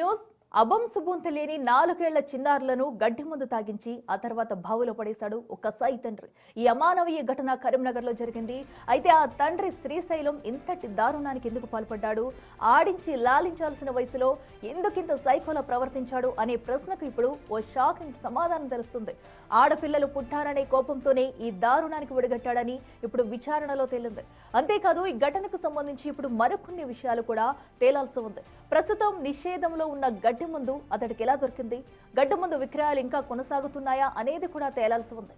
News అబం శుభం తెలియని 4 ఏళ్ల చిన్నారులను గడ్డి మందు తాగించి ఆ తర్వాత బావులో పడేశాడు ఒక కసాయి తండ్రి. ఈ అమానవీయ ఘటన కరీంనగర్లో జరిగింది. అయితే ఆ తండ్రి శ్రీశైలం ఇంతటి దారుణానికి ఎందుకు పాల్పడ్డాడు, ఆడించి లాలించాల్సిన వయసులో ఎందుకింత సైకోలా ప్రవర్తించాడు అనే ప్రశ్నకు ఇప్పుడు ఓ షాకింగ్ సమాధానం తెలుస్తుంది. ఆడపిల్లలు పుట్టారనే కోపంతోనే ఈ దారుణానికి ఒడిగట్టాడని ఇప్పుడు విచారణలో తేలింది. అంతేకాదు ఈ ఘటనకు సంబంధించి ఇప్పుడు మరికొన్ని విషయాలు కూడా తేలాల్సి ఉంది. ప్రస్తుతం నిషేధంలో ఉన్న గడ్డి మందు అతడికి ఎలా దొరికింది, గడ్డి మందు విక్రయాలు ఇంకా కొనసాగుతున్నాయా అనేది కూడా తేలాల్సి ఉంది.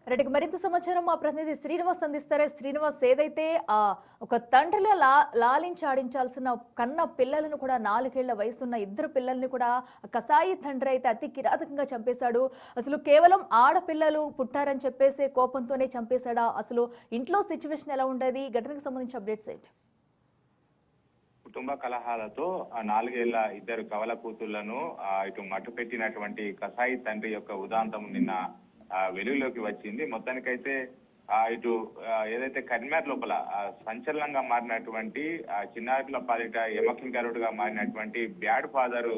రెడ్డికి మరింత సమాచారం మా ప్రతినిధి శ్రీనివాస్ అందిస్తారే. శ్రీనివాస్, ఏదైతే ఒక తండ్రిలో లాలించి ఆడించాల్సిన కన్న పిల్లలను కూడా 4 ఏళ్ల వయసున్న 2 పిల్లల్ని కూడా కసాయి తండ్రి అయితే అతి కిరాతకంగా చంపేశాడు. అసలు కేవలం ఆడపిల్లలు పుట్టారని చెప్పేసే కోపంతోనే చంపేశాడా? అసలు ఇంట్లో సిచ్యువేషన్ ఎలా ఉండేది? ఘటనకు సంబంధించి అప్డేట్స్ ఏంటి? కుటుంబ కలహాలతో 4 ఏళ్ల 2 కవల కూతుళ్లను ఇటు మట్టు పెట్టినటువంటి కసాయి తండ్రి యొక్క ఉదాంతం నిన్న వెలుగులోకి వచ్చింది. మొత్తానికైతే ఇటు ఏదైతే కరీంనగర్ లోపల సంచలనంగా మారినటువంటి చిన్నారుల పాలిట యమకింకరుడుగా మారినటువంటి బ్యాడ్ ఫాదర్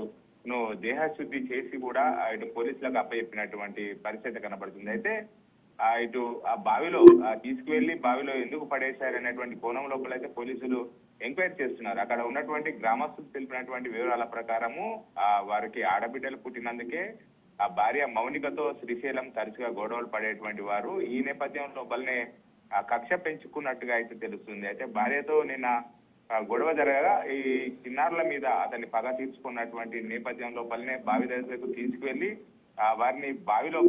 ను దేహశుద్ధి చేసి కూడా ఇటు పోలీసులకు అప్పచెప్పినటువంటి పరిస్థితి కనబడుతుంది. అయితే ఇటు ఆ బావిలో తీసుకువెళ్లి బావిలో ఎందుకు పడేశారనేటువంటి కోణం లోపల అయితే పోలీసులు ఎంక్వైరీ చేస్తున్నారు. అక్కడ ఉన్నటువంటి గ్రామస్తులు తెలిపినటువంటి వివరాల ప్రకారము వారికి ఆడబిడ్డలు పుట్టినందుకే ఆ భార్య మౌనికతో శ్రీశైలం తరచుగా గొడవలు పడేటువంటి వారు. ఈ నేపథ్యం లోపలనే కక్ష పెంచుకున్నట్టుగా అయితే తెలుస్తుంది. అయితే భార్యతో నిన్న గొడవ జరగగా ఈ చిన్నారుల మీద అతన్ని పగ తీర్చుకున్నటువంటి నేపథ్యం లోపలనే బావి దగ్గరకు తీసుకువెళ్లి వారిని బావిలో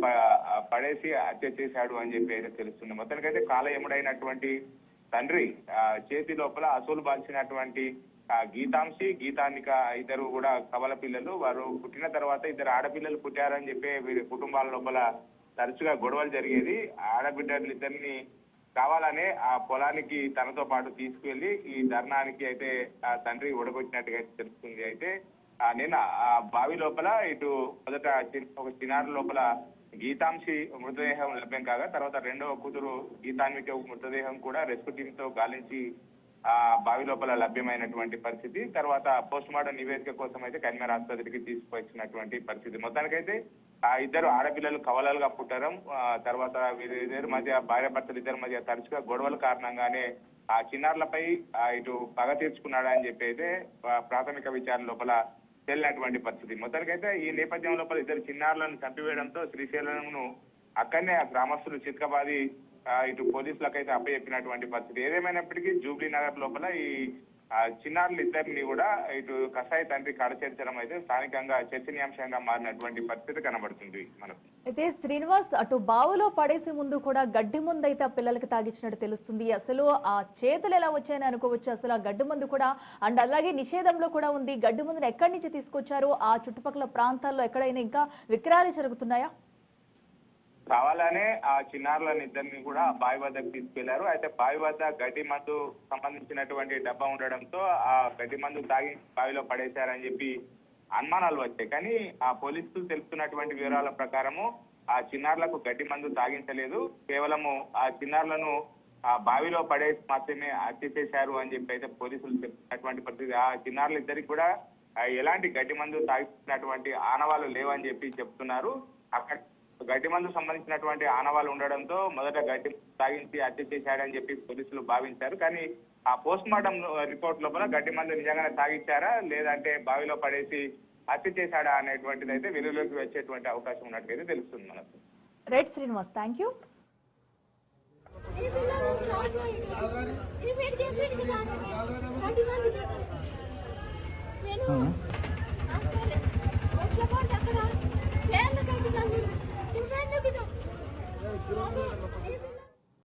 పడేసి హత్య చేశాడు అని చెప్పి అయితే తెలుస్తుంది. మొత్తానికైతే కాలయముడైనటువంటి తండ్రి చేతి లోపల అసూలు బాల్చినటువంటి గీతాంశి, గీతానిక 2 కూడా కవల పిల్లలు. వారు పుట్టిన తర్వాత 2 ఆడపిల్లలు పుట్టారని చెప్పి వీరి కుటుంబాల లోపల తరచుగా గొడవలు జరిగేది. ఆడబిడ్డలిద్దరిని కావాలనే ఆ పొలానికి తనతో పాటు తీసుకువెళ్లి ఈ ధర్నానికి అయితే ఆ తండ్రి ఒడగొట్టినట్టుగా తెలుస్తుంది. అయితే నిన్న ఆ బావి లోపల ఇటు మొదట ఒక చిన్నారి లోపల గీతాంశి మృతదేహం లభ్యం కాగా తర్వాత 2వ కూతురు గీతాన్విక మృతదేహం కూడా రెస్క్యూ టీమ్ తో గాలించి ఆ బావి లోపల లభ్యమైనటువంటి పరిస్థితి. తర్వాత పోస్ట్ మార్టం నివేదిక కోసం అయితే కరీంనగర్ ఆసుపత్రికి తీసుకువచ్చినటువంటి పరిస్థితి. మొత్తానికైతే ఆ 2 ఆడపిల్లలు కవలలుగా పుట్టడం, తర్వాత వీరిద్దరి మధ్య భార్యాభర్తలు 2 మధ్య తరచుగా గొడవల కారణంగానే ఆ చిన్నారులపై ఇటు పగ తీర్చుకున్నాడని చెప్పి అయితే ప్రాథమిక విచారణ లోపల తేలినటువంటి పరిస్థితి. మొత్తానికైతే ఈ నేపథ్యం లోపల 2 చిన్నారులను చంపివేయడంతో శ్రీశైలంను అక్కడనే ఆ గ్రామస్తులు చిత్కబాది ఇటు పోలీసులకైతే అప్పచెప్పినటువంటి పరిస్థితి. ఏదేమైనప్పటికీ జూబ్లీ నగర్ లోపల ఈ చిన్నారులు 2ని కూడా ఇటు కసాయి తండ్రి కడచేర్చడం అయితే స్థానికంగా చర్చనీయాంశంగా మారినటువంటి పరిస్థితి కనబడుతుంది మనకు. అయితే శ్రీనివాస్, అటు బావులో పడేసే ముందు కూడా గడ్డి మందు అయితే ఆ పిల్లలకి తాగించినట్టు తెలుస్తుంది. అసలు ఆ చేతులు ఎలా వచ్చాయని అనుకోవచ్చు. అసలు ఆ గడ్డి మందు కూడా అండ్ అలాగే నిషేధంలో కూడా ఉంది. గడ్డి మందును ఎక్కడి నుంచి తీసుకొచ్చారు? ఆ చుట్టుపక్కల ప్రాంతాల్లో ఎక్కడైనా ఇంకా విక్రయాలు జరుగుతున్నాయా? కావాలనే ఆ చిన్నారులను 2ని కూడా బావి వద్దకు తీసుకెళ్లారు. అయితే బావి వద్ద గడ్డి మందు సంబంధించినటువంటి డబ్బా ఉండడంతో ఆ గడ్డి మందు తాగి బావిలో పడేశారని చెప్పి అనుమానాలు వచ్చాయి. కానీ ఆ పోలీసులు తెలుపుతున్నటువంటి వివరాల ప్రకారము ఆ చిన్నారులకు గడ్డి మందు తాగించలేదు, కేవలము ఆ చిన్నారులను ఆ బావిలో పడేసి మాత్రమే హత్య చేశారు అని చెప్పి అయితే పోలీసులు చెప్తున్నటువంటి పరిస్థితి. ఆ చిన్నారులు 2కి కూడా ఎలాంటి గడ్డి మందు తాగినటువంటి ఆనవాళ్ళు లేవని చెప్పి చెప్తున్నారు. అక్కడ గడ్డి మందు సంబంధించినటువంటి ఆనవాళ్ళు ఉండడంతో మొదట గడ్డి తాగించి హత్య చేశాడని చెప్పి పోలీసులు భావించారు. కానీ ఆ పోస్ట్ మార్టం రిపోర్ట్ లోపల గడ్డి మందు నిజంగానే తాగించారా లేదంటే బావిలో పడేసి హత్య చేశాడా అనేటువంటిది అయితే వెలుగులోకి వచ్చేటువంటి అవకాశం ఉన్నట్టుగా తెలుస్తుంది మనకు. Right Srinivas, thank you.